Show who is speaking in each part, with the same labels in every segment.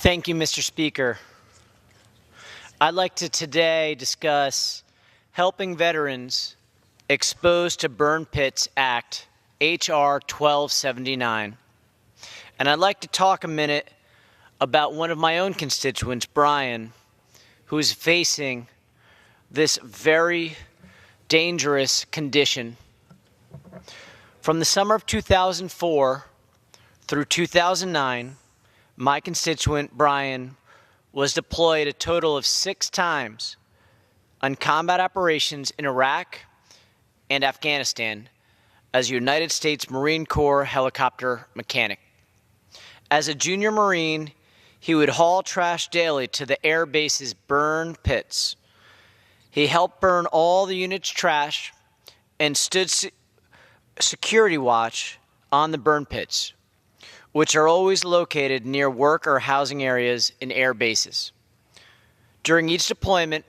Speaker 1: Thank you, Mr. Speaker. I'd like to today discuss Helping Veterans Exposed to Burn Pits Act, H.R. 1279. And I'd like to talk a minute about one of my own constituents, Brian, who is facing this very dangerous condition. From the summer of 2004 through 2009, my constituent, Brian, was deployed a total of 6 times on combat operations in Iraq and Afghanistan as a United States Marine Corps helicopter mechanic. As a junior Marine, he would haul trash daily to the air base's burn pits. He helped burn all the unit's trash and stood security watch on the burn pits, which are always located near work or housing areas in air bases. During each deployment,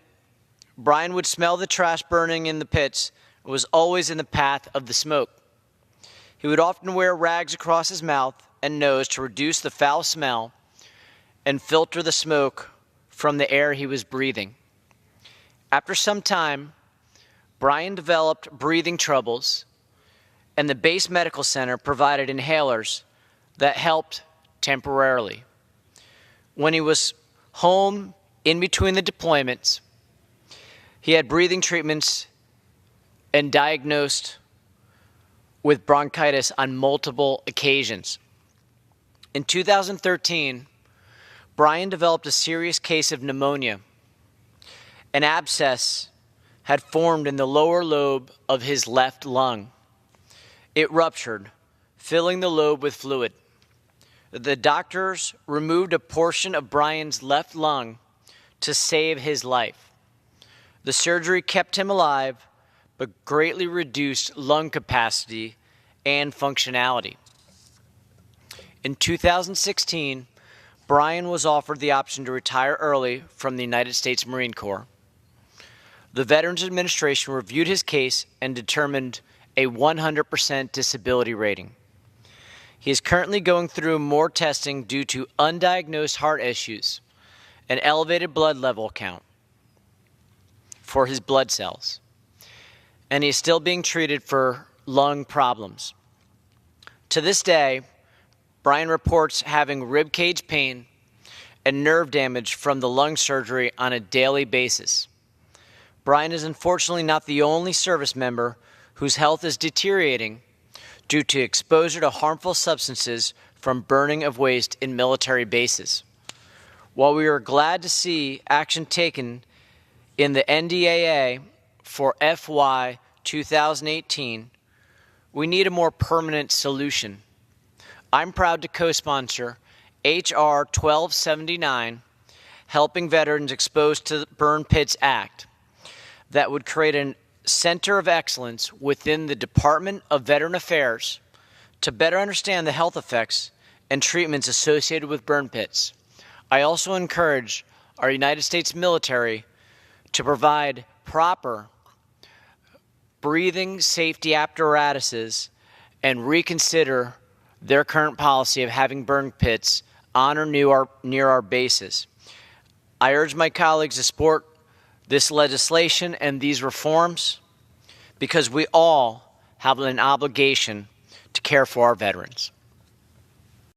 Speaker 1: Brian would smell the trash burning in the pits and was always in the path of the smoke. He would often wear rags across his mouth and nose to reduce the foul smell and filter the smoke from the air he was breathing. After some time, Brian developed breathing troubles, and the base medical center provided inhalers that helped temporarily. When he was home in between the deployments, he had breathing treatments and diagnosed with bronchitis on multiple occasions. In 2013, Brian developed a serious case of pneumonia. An abscess had formed in the lower lobe of his left lung. It ruptured, filling the lobe with fluid. The doctors removed a portion of Brian's left lung to save his life. The surgery kept him alive, but greatly reduced lung capacity and functionality. In 2016, Brian was offered the option to retire early from the United States Marine Corps. The Veterans Administration reviewed his case and determined a 100% disability rating. He is currently going through more testing due to undiagnosed heart issues, an elevated blood level count for his blood cells, and he is still being treated for lung problems. To this day, Brian reports having rib cage pain and nerve damage from the lung surgery on a daily basis. Brian is unfortunately not the only service member whose health is deteriorating due to exposure to harmful substances from burning of waste in military bases. While we are glad to see action taken in the NDAA for FY 2018, we need a more permanent solution. I'm proud to co-sponsor H.R. 1279, Helping Veterans Exposed to the Burn Pits Act, that would create a center of excellence within the Department of Veteran Affairs to better understand the health effects and treatments associated with burn pits. I also encourage our United States military to provide proper breathing safety apparatuses and reconsider their current policy of having burn pits on or near our bases. I urge my colleagues to support this legislation and these reforms because we all have an obligation to care for our veterans.